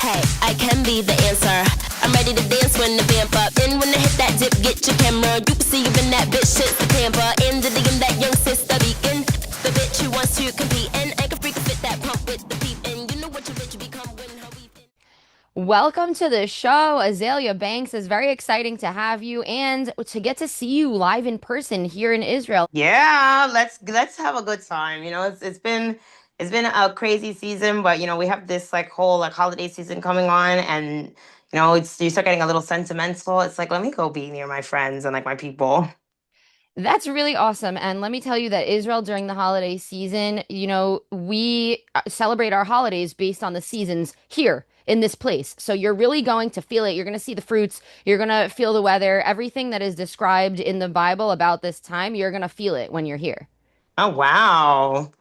Hey, I can be the answer. I'm ready to dance when the vamp up. Then when I hit that dip, get your camera. You can see even that bitch shit's the camper. In the DM, that young sister beacon. The bitch who wants to compete. And I can freak fit that pump with the peep. And you know what your bitch become when her weeping. Welcome to the show, Azealia Banks. It's very exciting to have you and to get to see you live in person here in Israel. Yeah, let's have a good time. It's been a crazy season, but we have this like whole like holiday season coming on, and it's you start getting a little sentimental. It's like let me go be near my friends and like my people. That's really awesome. And let me tell you that Israel during the holiday season, we celebrate our holidays based on the seasons here in this place. So you're really going to feel it. You're going to see the fruits. You're going to feel the weather. Everything that is described in the Bible about this time, you're going to feel it when you're here. Oh wow.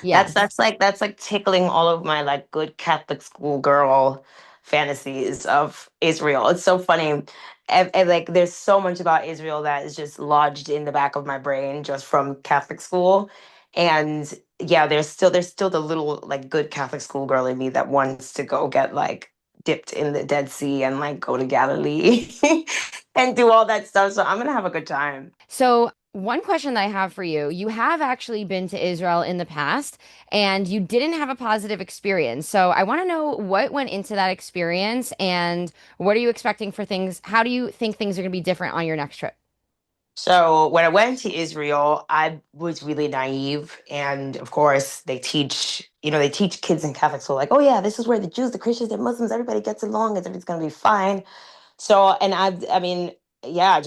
Yes. That's like tickling all of my like good Catholic school girl fantasies of Israel. It's so funny. And, like there's so much about Israel that is just lodged in the back of my brain just from Catholic school. And yeah, there's still the little like good Catholic school girl in me that wants to go get like dipped in the Dead Sea and like go to Galilee and do all that stuff. So I'm gonna have a good time. So, one question that I have for you, you have actually been to Israel in the past and you didn't have a positive experience. So, I want to know what went into that experience and what are you expecting for things? How do you think things are going to be different on your next trip? So when I went to Israel, I was really naive, and of course they teach kids in Catholic school like, oh yeah, this is where the Jews, the Christians, the Muslims, everybody gets along, and everything's gonna be fine. So and I mean, yeah,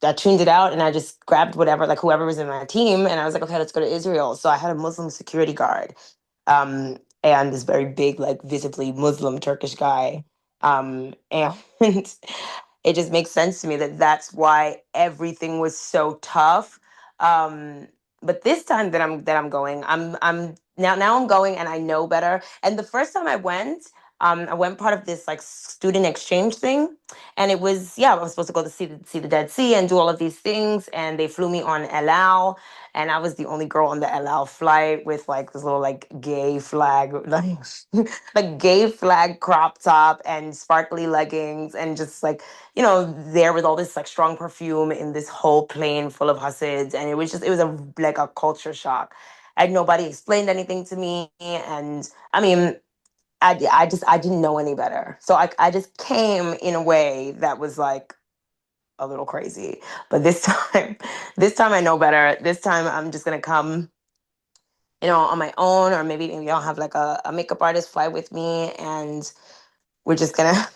I tuned it out, and I just grabbed whatever like whoever was in my team, and I was like, okay, let's go to Israel. So I had a Muslim security guard, and this very big, like visibly Muslim Turkish guy, and it just makes sense to me that that's why everything was so tough. But this time that I'm going, I'm now I'm going and I know better. And the first time I went part of this like student exchange thing, and it was yeah, I was supposed to go to see the Dead Sea and do all of these things, and they flew me on El Al, and I was the only girl on the El Al flight with like this little like gay flag, like gay flag crop top and sparkly leggings, and just like there with all this like strong perfume in this whole plane full of Hasids, and it was a like a culture shock. And nobody explained anything to me, and I mean, I didn't know any better, so I just came in a way that was like a little crazy. But this time, this time I know better. This time I'm just gonna come, on my own, or maybe I'll have like a makeup artist fly with me, and we're just gonna,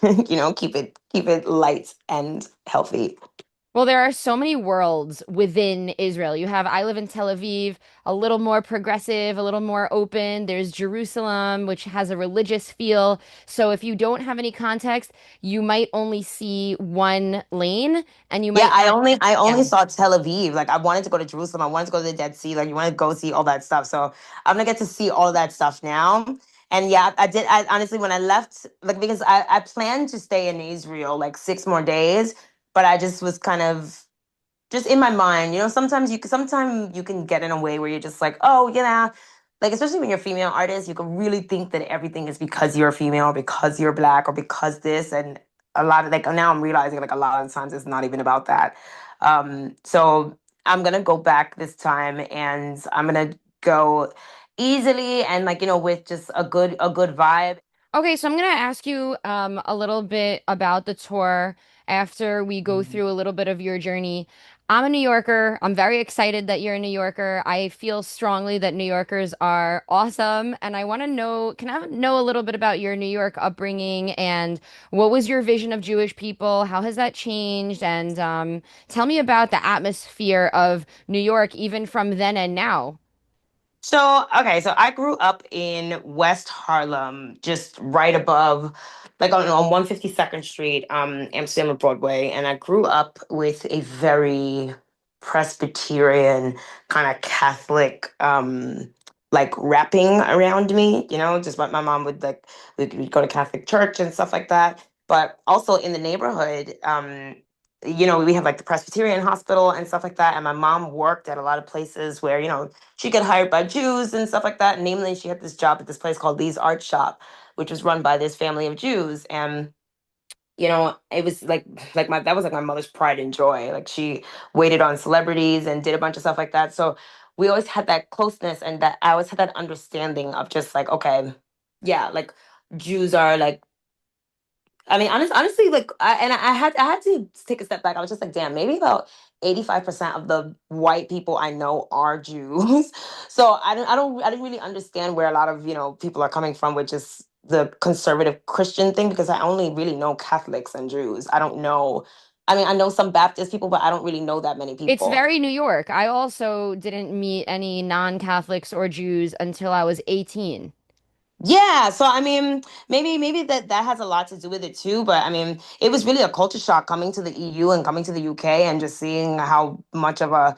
keep it light and healthy. Well, there are so many worlds within Israel. You have, I live in Tel Aviv, a little more progressive, a little more open. There's Jerusalem, which has a religious feel. So if you don't have any context, you might only see one lane and you Yeah, might I only yeah. saw Tel Aviv. Like I wanted to go to Jerusalem. I wanted to go to the Dead Sea. Like you want to go see all that stuff. So I'm gonna get to see all that stuff now. And yeah, I did. I honestly, when I left, like because I planned to stay in Israel like 6 more days, but I just was kind of just in my mind. Sometimes you can get in a way where you're just like, oh yeah, like especially when you're a female artist, you can really think that everything is because you're a female, or because you're black, or because this, and a lot of like now I'm realizing like a lot of the times it's not even about that. So I'm gonna go back this time, and I'm gonna go easily and like with just a good vibe. Okay, so I'm going to ask you a little bit about the tour after we go through a little bit of your journey. I'm a New Yorker. I'm very excited that you're a New Yorker. I feel strongly that New Yorkers are awesome, and I want to know, can I know a little bit about your New York upbringing and what was your vision of Jewish people? How has that changed? And tell me about the atmosphere of New York, even from then and now. So, okay, so I grew up in West Harlem, just right above, like on 152nd Street, Amsterdam and Broadway. And I grew up with a very Presbyterian kind of Catholic, like wrapping around me, just what my mom would like, we'd go to Catholic church and stuff like that. But also in the neighborhood, we have like the Presbyterian hospital and stuff like that. And my mom worked at a lot of places where, she get hired by Jews and stuff like that. Namely, she had this job at this place called Lee's Art Shop, which was run by this family of Jews. And it was like that was like my mother's pride and joy. Like she waited on celebrities and did a bunch of stuff like that. So we always had that closeness, and that I always had that understanding of just like, okay, yeah, like Jews are like, I mean, honestly, like, I had to take a step back. I was just like, damn, maybe about 85% of the white people I know are Jews. So I didn't really understand where a lot of people are coming from, which is the conservative Christian thing, because I only really know Catholics and Jews. I don't know. I mean, I know some Baptist people, but I don't really know that many It's people. very New York. I also didn't meet any non-Catholics or Jews until I was 18. Yeah, so I mean, maybe that has a lot to do with it too, but I mean, it was really a culture shock coming to the EU and coming to the UK and just seeing how much of a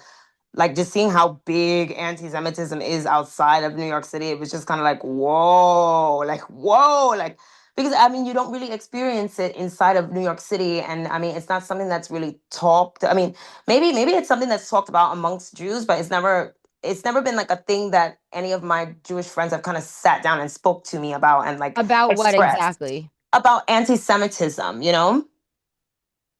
like just seeing how big anti-Semitism is outside of New York City. It was just kind of like, whoa, like because I mean, you don't really experience it inside of New York City, and I mean, it's not something that's really talked. I mean, maybe it's something that's talked about amongst Jews, but it's never been like a thing that any of my Jewish friends have kind of sat down and spoke to me about and like About what expressed exactly? about anti-Semitism.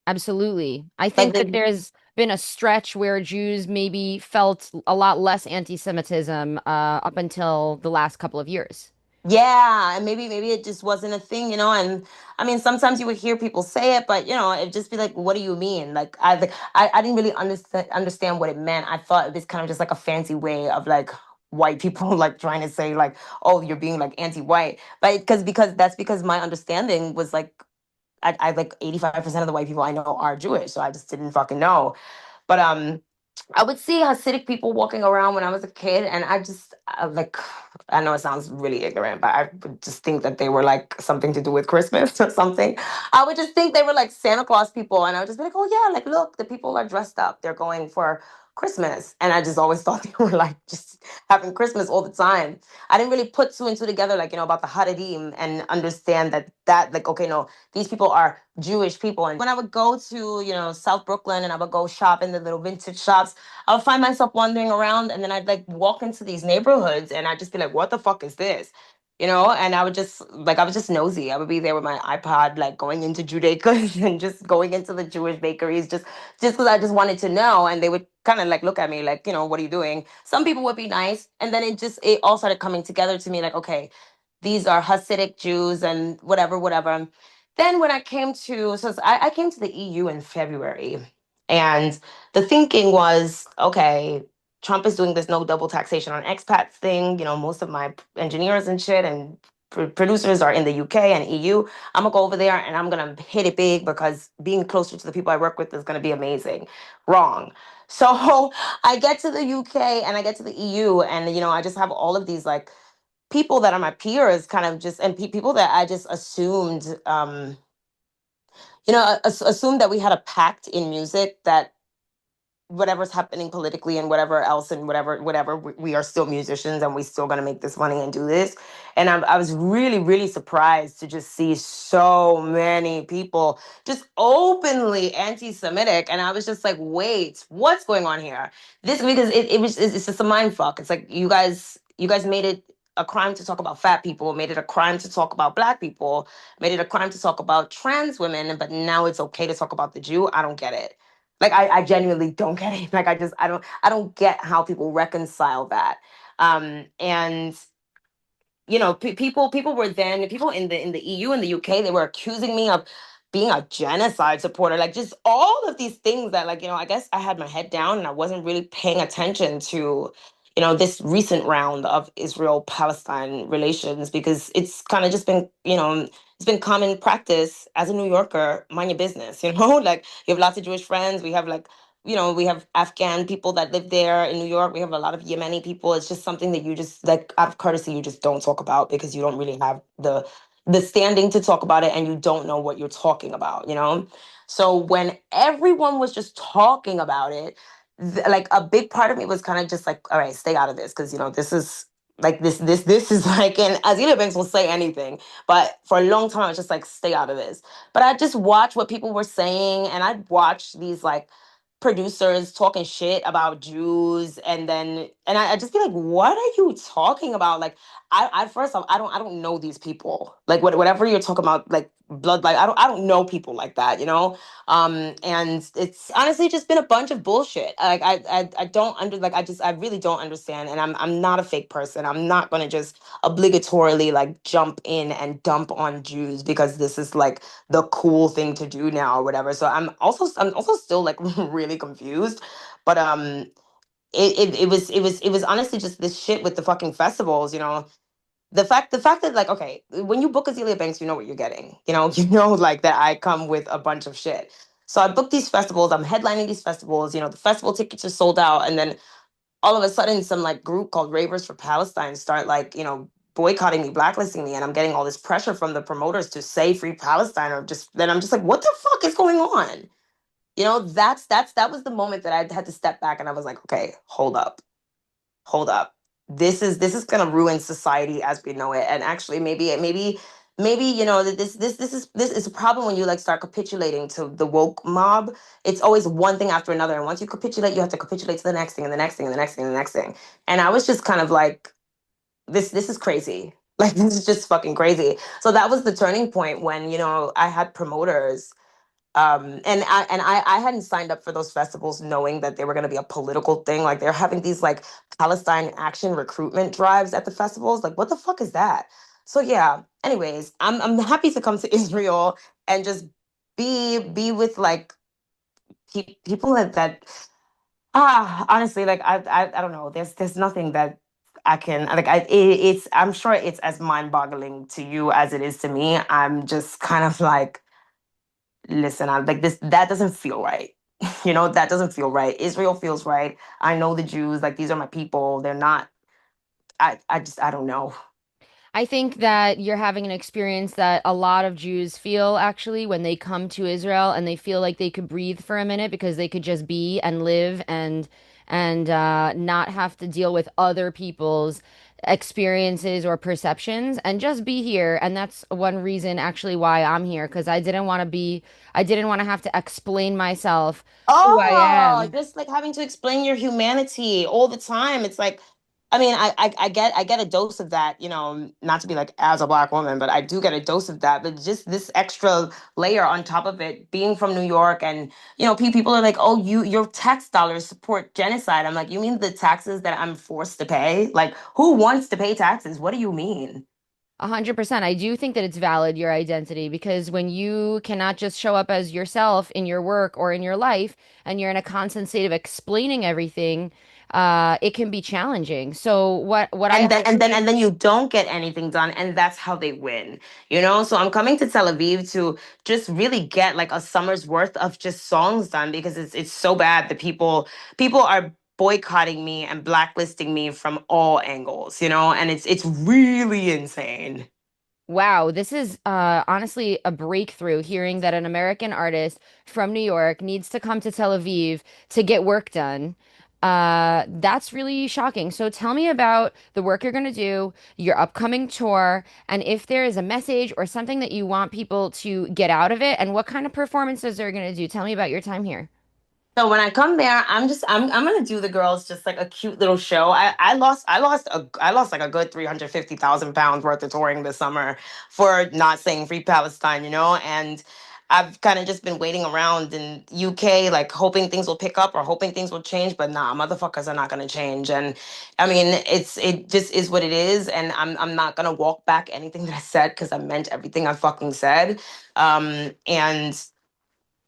Absolutely. I Like think that there's been a stretch where Jews maybe felt a lot less anti-Semitism up until the last couple of years. yeah, and maybe it just wasn't a thing. And I mean, sometimes you would hear people say it, but it'd just be like, what do you mean? Like I didn't really understand what it meant. I thought it was kind of just like a fancy way of like white people like trying to say like, oh, you're being like anti-white. But because my understanding was like I like 85% of the white people I know are Jewish, so I just didn't fucking know. But I would see Hasidic people walking around when I was a kid, and like, I know it sounds really ignorant, but I would just think that they were like something to do with Christmas or something. I would just think they were like Santa Claus people, and I would just be like, oh yeah, like look, the people are dressed up, they're going for Christmas, and I just always thought they were like just having Christmas all the time. I didn't really put two and two together, like about the Haredim and understand that like okay, no, these people are Jewish people. And when I would go to South Brooklyn and I would go shop in the little vintage shops, I would find myself wandering around, and then I'd like walk into these neighborhoods and I'd just be like, what the fuck is this? And I was just nosy. I would be there with my iPod, like going into Judaica's and just going into the Jewish bakeries just because I just wanted to know. And they would kind of like look at me like, what are you doing? Some people would be nice. And then it all started coming together to me like, okay, these are Hasidic Jews and whatever, whatever. Then when I came to the EU in February, and the thinking was, okay, Trump is doing this no double taxation on expats thing. Most of my engineers and shit and producers are in the UK and EU. I'm gonna go over there and I'm gonna hit it big because being closer to the people I work with is gonna be amazing. Wrong. So I get to the UK and I get to the EU, and I just have all of these like people that are my peers, kind of just and people that I just assumed. Assumed that we had a pact in music that whatever's happening politically and whatever else and whatever we are still musicians and we still gonna make this money and do this. And I was really really surprised to just see so many people just openly anti-Semitic, and I was just like, wait, what's going on here? This because it's just a mind fuck. It's like you guys made it a crime to talk about fat people, made it a crime to talk about black people, made it a crime to talk about trans women, but now it's okay to talk about the Jew. I don't get it. Like I genuinely don't get it. Like I don't get how people reconcile that. And people were then people in the EU and the UK, they were accusing me of being a genocide supporter, like just all of these things that like I guess I had my head down and I wasn't really paying attention to this recent round of Israel Palestine relations, because it's kind of just been it's been common practice as a New Yorker, mind your business, like you have lots of Jewish friends, we have like we have Afghan people that live there in New York. We have a lot of Yemeni people. It's just something that you just like out of courtesy, you just don't talk about because you don't really have the standing to talk about it and you don't know what you're talking about. So when everyone was just talking about it, like a big part of me was kind of just like, all right, stay out of this because this is Like this is like, and Azealia Banks will say anything, but for a long time I was just like, stay out of this. But I just watched what people were saying, and I'd watch these like producers talking shit about Jews, and then I just be like, what are you talking about? Like, I first off, I don't know these people. Like whatever you're talking about, like blood, like I don't know people like that, you know. And it's honestly just been a bunch of bullshit. Like I don't under like I really don't understand, and I'm not a fake person. I'm not gonna just obligatorily like jump in and dump on Jews because this is like the cool thing to do now or whatever. So I'm also still like really confused. But it was honestly just this shit with the fucking festivals, you know. The fact that like, okay, when you book Azealia Banks, you know what you're getting. You know, you know like that I come with a bunch of shit. So I booked these festivals, I'm headlining these festivals, you know, the festival tickets are sold out, and then all of a sudden some like group called Ravers for Palestine start like, you know, boycotting me, blacklisting me, and I'm getting all this pressure from the promoters to say free Palestine, or just then I'm just like, what the fuck is going on? You know, that was the moment that I had to step back and I was like, okay, hold up. This is gonna ruin society as we know it. And actually, maybe you know that this is a problem when you like start capitulating to the woke mob. It's always one thing after another, and once you capitulate, you have to capitulate to the next thing and the next thing and the next thing and the next thing. And I was just kind of like, this is crazy. Like this is just fucking crazy. So that was the turning point when, you know, I had promoters, I hadn't signed up for those festivals knowing that they were going to be a political thing. Like they're having these like Palestine action recruitment drives at the festivals. Like what the fuck is that? So yeah, anyways, I'm happy to come to Israel and just be with like people that honestly, like I don't know, there's nothing that I can like it's I'm sure it's as mind-boggling to you as it is to me. I'm just kind of like, listen, I'm like this, that doesn't feel right. You know, that doesn't feel right. Israel feels right. I know the Jews, like these are my people. They're not, I don't know. I think that you're having an experience that a lot of Jews feel actually when they come to Israel and they feel like they could breathe for a minute because they could just be and live and not have to deal with other people's experiences or perceptions and just be here. And that's one reason actually why I'm here because I didn't want to have to explain myself who I Oh, am. just like having to explain your humanity all the time. It's like, I mean, I get a dose of that, you know, not to be like as a black woman, but I do get a dose of that. But just this extra layer on top of it, being from New York, and you know, people are like, oh, your tax dollars support genocide. I'm like, you mean the taxes that I'm forced to pay? Like, who wants to pay taxes? What do you mean? 100%. I do think that it's valid, your identity, because when you cannot just show up as yourself in your work or in your life, and you're in a constant state of explaining everything, it can be challenging. So what I have And then you don't get anything done, and that's how they win, you know. So I'm coming to Tel Aviv to just really get like a summer's worth of just songs done, because it's so bad that people are boycotting me and blacklisting me from all angles, you know, and it's really insane. Wow, this is honestly a breakthrough hearing that an American artist from New York needs to come to Tel Aviv to get work done. That's really shocking. So tell me about the work you're going to do, your upcoming tour, and if there is a message or something that you want people to get out of it, and what kind of performances they're going to do. Tell me about your time here. So when I come there, I'm gonna do the girls just like a cute little show. I lost like a good 350,000 pounds worth of touring this summer for not saying free Palestine, you know. And I've kind of just been waiting around in UK, like hoping things will pick up or hoping things will change. But nah, motherfuckers are not gonna change. And I mean, it just is what it is. And I'm not gonna walk back anything that I said, because I meant everything I fucking said. And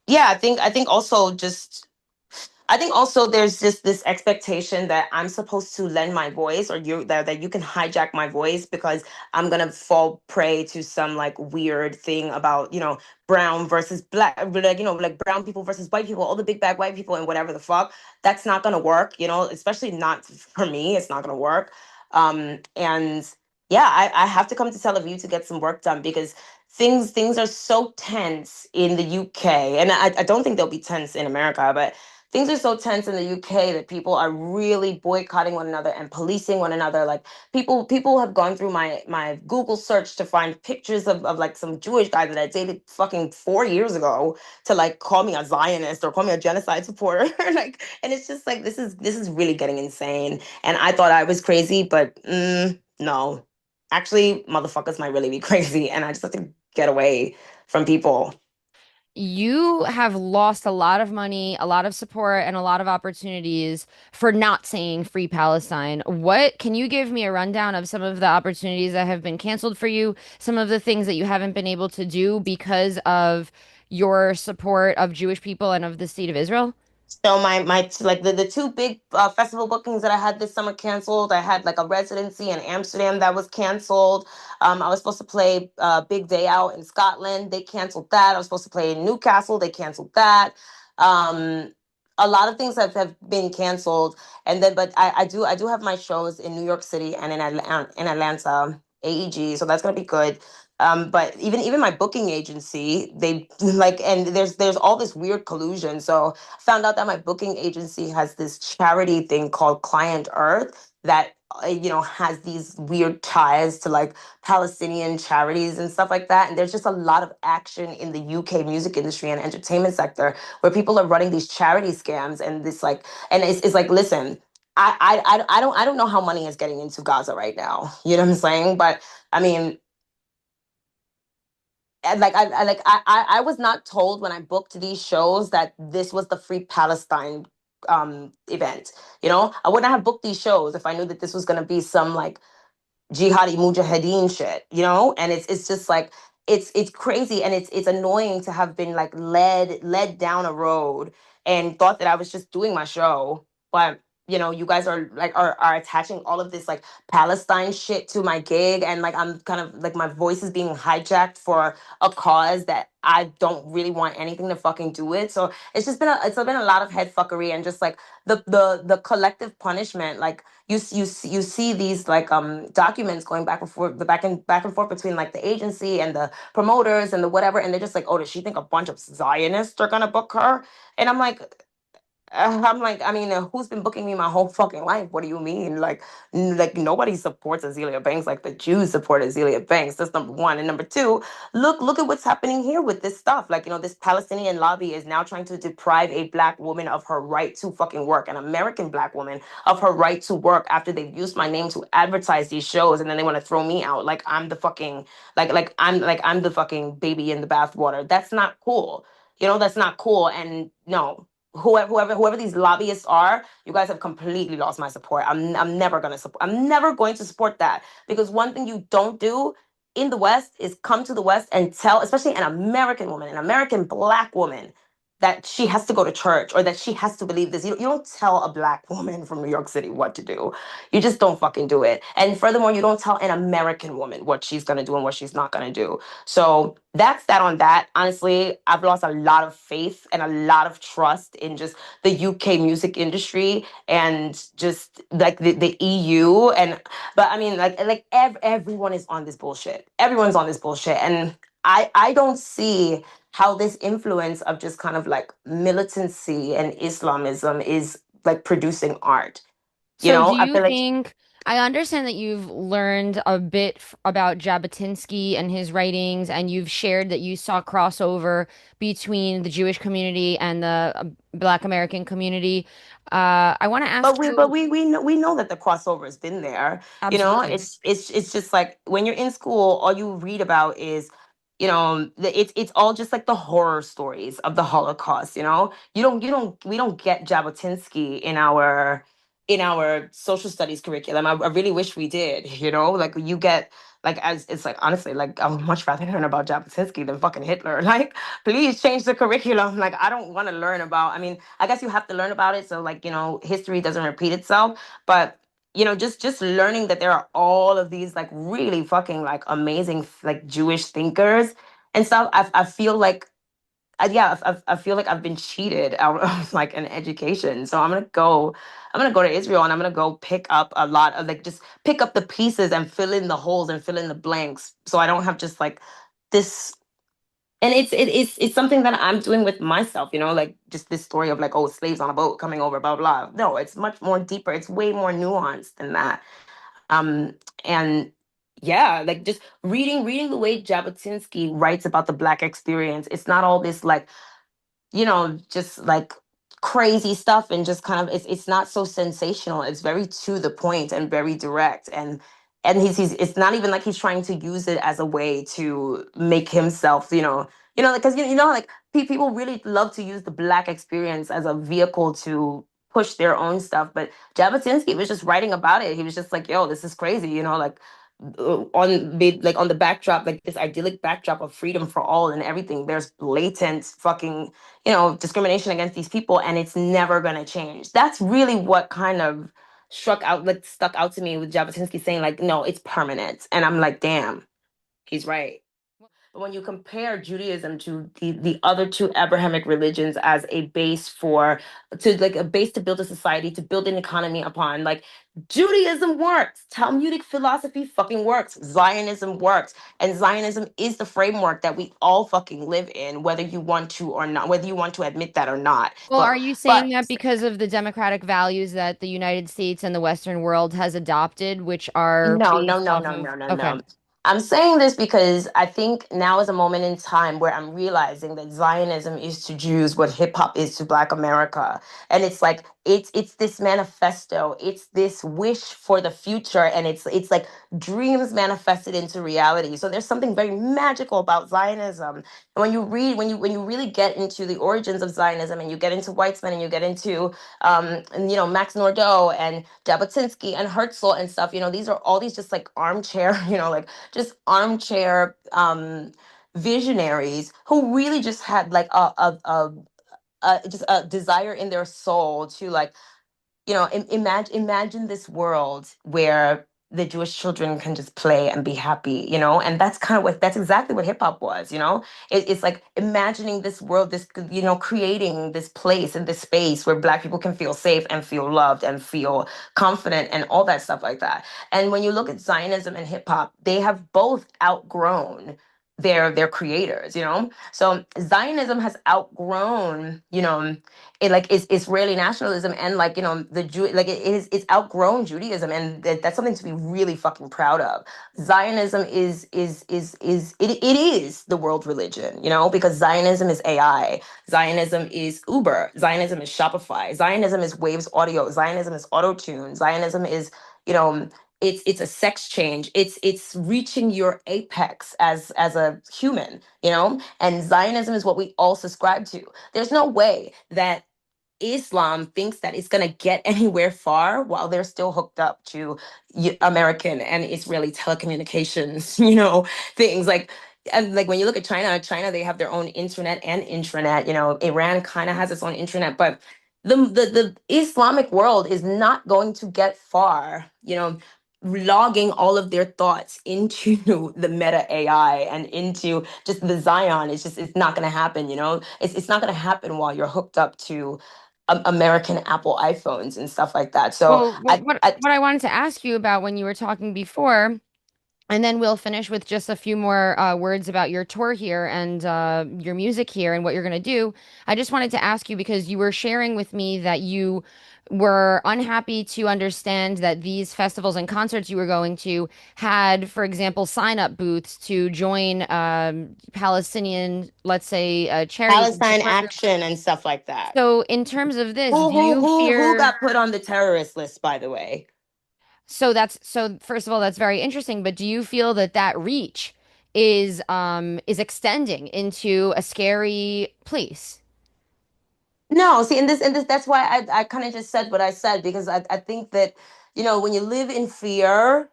yeah, I think also just I think also there's just this expectation that I'm supposed to lend my voice, or that you can hijack my voice, because I'm gonna fall prey to some like weird thing about, you know, brown versus black, like, you know, like brown people versus white people, all the big bad white people and whatever the fuck. That's not gonna work, you know, especially not for me. It's not gonna work. And yeah, I have to come to Tel Aviv to get some work done, because things are so tense in the UK, and I don't think they'll be tense in America, but things are so tense in the UK that people are really boycotting one another and policing one another. Like people have gone through my Google search to find pictures of like some Jewish guy that I dated fucking 4 years ago to like call me a Zionist or call me a genocide supporter. Like, and it's just like this is really getting insane. And I thought I was crazy, but no. Actually, motherfuckers might really be crazy, and I just have to get away from people. You have lost a lot of money, a lot of support, and a lot of opportunities for not saying free Palestine. What can you give me a rundown of some of the opportunities that have been canceled for you, some of the things that you haven't been able to do because of your support of Jewish people and of the state of Israel? So my like the two big festival bookings that I had this summer canceled. I had like a residency in Amsterdam that was canceled. I was supposed to play Big Day Out in Scotland. They canceled that. I was supposed to play in Newcastle. They canceled that. Um, a lot of things have been canceled. And then, but I do have my shows in New York City and in Atlanta, AEG. So that's gonna be good. But even my booking agency, they like, and there's all this weird collusion. So found out that my booking agency has this charity thing called Client Earth that has these weird ties to like Palestinian charities and stuff like that. And there's just a lot of action in the UK music industry and entertainment sector where people are running these charity scams and this like, and it's like, listen. I don't know how money is getting into Gaza right now. You know what I'm saying? But I mean, and like I was not told when I booked these shows that this was the Free Palestine event. I wouldn't have booked these shows if I knew that this was gonna be some like jihadi mujahideen shit, and it's just like it's crazy and it's annoying to have been like led down a road and thought that I was just doing my show, but you guys are like are attaching all of this like Palestine shit to my gig, and like I'm kind of like my voice is being hijacked for a cause that I don't really want anything to fucking do with. So it's been a lot of head fuckery and just like the collective punishment. Like you see these like documents going back and forth, the back and forth between like the agency and the promoters and the whatever, and they're just like, oh, does she think a bunch of Zionists are gonna book her? And I'm like, I mean, who's been booking me my whole fucking life? What do you mean? Like nobody supports Azealia Banks like the Jews support Azealia Banks. That's number one. And number two, look at what's happening here with this stuff. Like, this Palestinian lobby is now trying to deprive a black woman of her right to fucking work, an American black woman of her right to work after they've used my name to advertise these shows, and then they want to throw me out like I'm the fucking I'm the fucking baby in the bathwater. That's not cool. That's not cool. And no, whoever these lobbyists are, you guys have completely lost my support. I'm never gonna support. I'm never going to support that, because one thing you don't do in the West is come to the West and tell, especially an American woman, an American black woman, that she has to go to church or that she has to believe this. You don't tell a black woman from New York City what to do. You just don't fucking do it. And furthermore, you don't tell an American woman what she's gonna do and what she's not gonna do. So that's that on that. Honestly, I've lost a lot of faith and a lot of trust in just the UK music industry and just like the EU. But I mean, everyone is on this bullshit. Everyone's on this bullshit. And I don't see how this influence of just kind of like militancy and Islamism is like producing art. So, do I you feel like, think, I understand that you've learned a bit about Jabotinsky and his writings, and you've shared that you saw crossover between the Jewish community and the Black American community. I want to ask you, but we know that the crossover has been there. absolutely. It's just like when you're in school, all you read about is, it's all just like the horror stories of the Holocaust. We don't get Jabotinsky in our social studies curriculum. I really wish we did. Like you get like, as it's like, honestly, like I would much rather learn about Jabotinsky than fucking Hitler. Like, please change the curriculum. Like, I don't want to learn about. I mean, I guess you have to learn about it so like history doesn't repeat itself. But just learning that there are all of these like really fucking like amazing like Jewish thinkers and stuff. I feel like, yeah, I feel like I've been cheated out of like an education. So I'm gonna go to Israel, and I'm gonna go pick up a lot of like, just pick up the pieces and fill in the holes and fill in the blanks, so I don't have just like this And it's something that I'm doing with myself, like just this story of like, oh, slaves on a boat coming over, blah blah. No, it's much more deeper. It's way more nuanced than that. Um, and yeah, like just reading the way Jabotinsky writes about the Black experience. It's not all this like just like crazy stuff and just kind of it's not so sensational. It's very to the point and very direct. And he's it's not even like he's trying to use it as a way to make himself, because like people really love to use the Black experience as a vehicle to push their own stuff. But Jabotinsky was just writing about it. He was just like, yo, this is crazy, like on the backdrop, like this idyllic backdrop of freedom for all and everything, there's blatant fucking discrimination against these people, and it's never going to change. That's really what kind of stuck out to me with Jabotinsky saying like, no, it's permanent. And I'm like, damn, he's right. But when you compare Judaism to the other two Abrahamic religions as a base like a base to build a society, to build an economy upon, like Judaism works. Talmudic philosophy fucking works. Zionism works. And Zionism is the framework that we all fucking live in, whether you want to or not, whether you want to admit that or not. Well, But are you but saying that because of the democratic values that the United States and the Western world has adopted, which are No, no, based no, off no, of, no, no, okay. no. I'm saying this because I think now is a moment in time where I'm realizing that Zionism is to Jews what hip hop is to Black America. And it's like it's this manifesto, it's this wish for the future, and it's like dreams manifested into reality. So there's something very magical about Zionism. And when you really get into the origins of Zionism, and you get into Weitzman, and you get into and Max Nordau and Jabotinsky and Herzl and stuff. These are all these just like armchair, like just armchair visionaries who really just had like just a desire in their soul to like imagine this world where the Jewish children can just play and be happy, and that's exactly what hip hop was, it's like imagining this world, this, creating this place and this space where Black people can feel safe and feel loved and feel confident and all that stuff like that. And when you look at Zionism and hip hop, they have both outgrown their creators, so Zionism has outgrown, Israeli nationalism, and like the Jew, like it's outgrown Judaism, and that's something to be really fucking proud of. Zionism it is the world religion, because Zionism is AI, Zionism is Uber, Zionism is Shopify, Zionism is Waves Audio, Zionism is Auto Tune, Zionism is you know it's a sex change. It's reaching your apex as a human, and Zionism is what we all subscribe to. There's no way that Islam thinks that it's going to get anywhere far while they're still hooked up to American and Israeli telecommunications, things like. And like when you look at China, they have their own internet and intranet. Iran kind of has its own intranet, but the Islamic world is not going to get far, logging all of their thoughts into the meta AI and into just the Zion. It's not going to happen, it's not going to happen while you're hooked up to American Apple iPhones and stuff like that. So Well, what I wanted to ask you about when you were talking before, and then we'll finish with just a few more words about your tour here and your music here and what you're going to do. I just wanted to ask you because you were sharing with me that you were unhappy to understand that these festivals and concerts you were going to had, for example, sign-up booths to join Palestinian, let's say, charities and Palestine support groups. Action and stuff like that. So, in terms of this, Who do who you who who fear? got put on the terrorist list, by the way? So first of all, that's very interesting, but do you feel that that reach is extending into a scary place? No, see, in this, that's why I kind of just said what I said, because I think that, when you live in fear,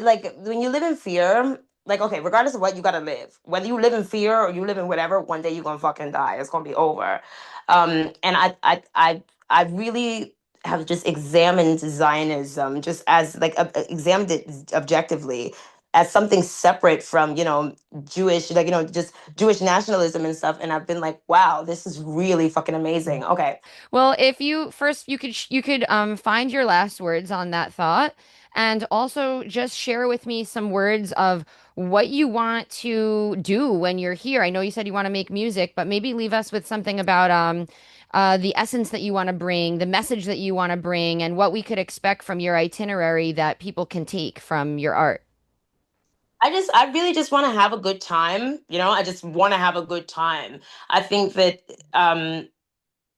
like when you live in fear, like, okay, regardless of what, you gotta live. Whether you live in fear or you live in whatever, one day you're gonna fucking die. It's gonna be over. And I really have just examined Zionism just as like examined it objectively as something separate from, Jewish, like, just Jewish nationalism and stuff. And I've been like, wow, this is really fucking amazing. Okay. Well, if you first you could find your last words on that thought, And also just share with me some words of what you want to do when you're here. I know you said you want to make music, but maybe leave us with something about the essence that you want to bring, the message that you want to bring, and what we could expect from your itinerary that people can take from your art. I really just want to have a good time. I just want to have a good time. I think that,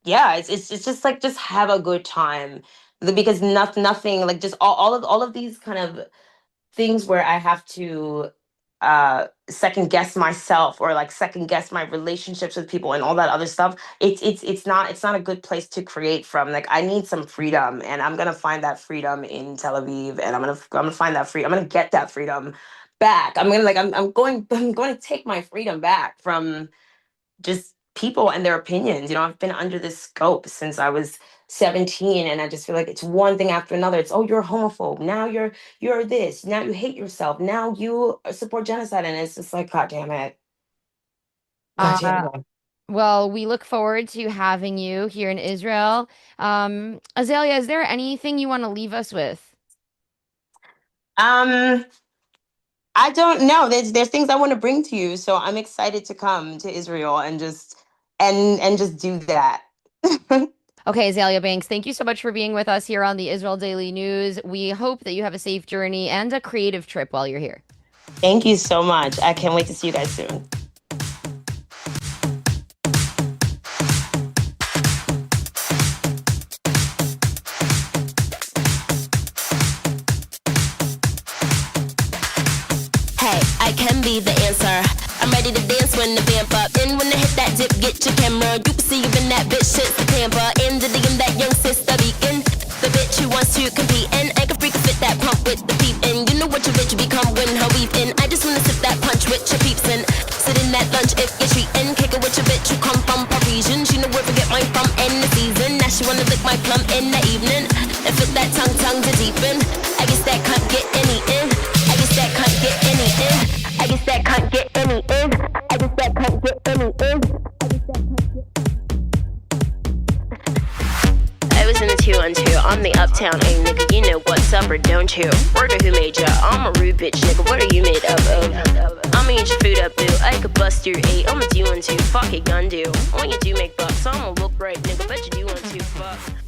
yeah, it's just like, just have a good time. Because nothing, like, just all of these kind of things where I have to second guess myself, or like second guess my relationships with people and all that other stuff. It's not a good place to create from. Like, I need some freedom, and I'm gonna find that freedom in Tel Aviv, and I'm gonna find that freedom. I'm gonna get that freedom back. I'm going to take my freedom back from just people and their opinions. I've been under this scope since I was 17, and I just feel like it's one thing after another. It's, oh, you're a homophobe. Now you're this. Now you hate yourself. Now you support genocide, and it's just like, God damn it. God Uh, damn it. well, we look forward to having you here in Israel. Azalea, is there anything you want to leave us with? Um, I don't know. There's things I want to bring to you, so I'm excited to come to Israel and just do that. Okay, Azealia Banks, thank you so much for being with us here on the Israel Daily News. We hope that you have a safe journey and a creative trip while you're here. Thank you so much. I can't wait to see you guys soon. Hey, I can be the answer. I'm ready to dance when the vamp up. And when I hit that dip, get your camera. You can see you in that bitch, shit's the pamper. And the in that young sister beacon. The bitch who wants to compete. And I can freak fit that pump with the peep. And you know what your bitch become when her weave in. I just wanna sip that punch with your peeps. And sit in that lunch if you're treating. Kick it with your bitch who come from Parisian. She know where to get mine from in the season. Now she wanna lick my plum in the evening. And fit that tongue to deepen. I guess that can't get any in. I guess that can't get any in. I guess that can't get any in. I guess that can't get any in. I was in the 212. I'm the uptown A nigga. You know what's up or don't you? Word of who made ya? I'm a rude bitch nigga. What are you made up of? I'ma eat your food up, boo. I could bust your 8. I'ma do one too. Fuck it, gun do. When you do make bucks, I'ma look right, nigga. Bet you do one too. Fuck.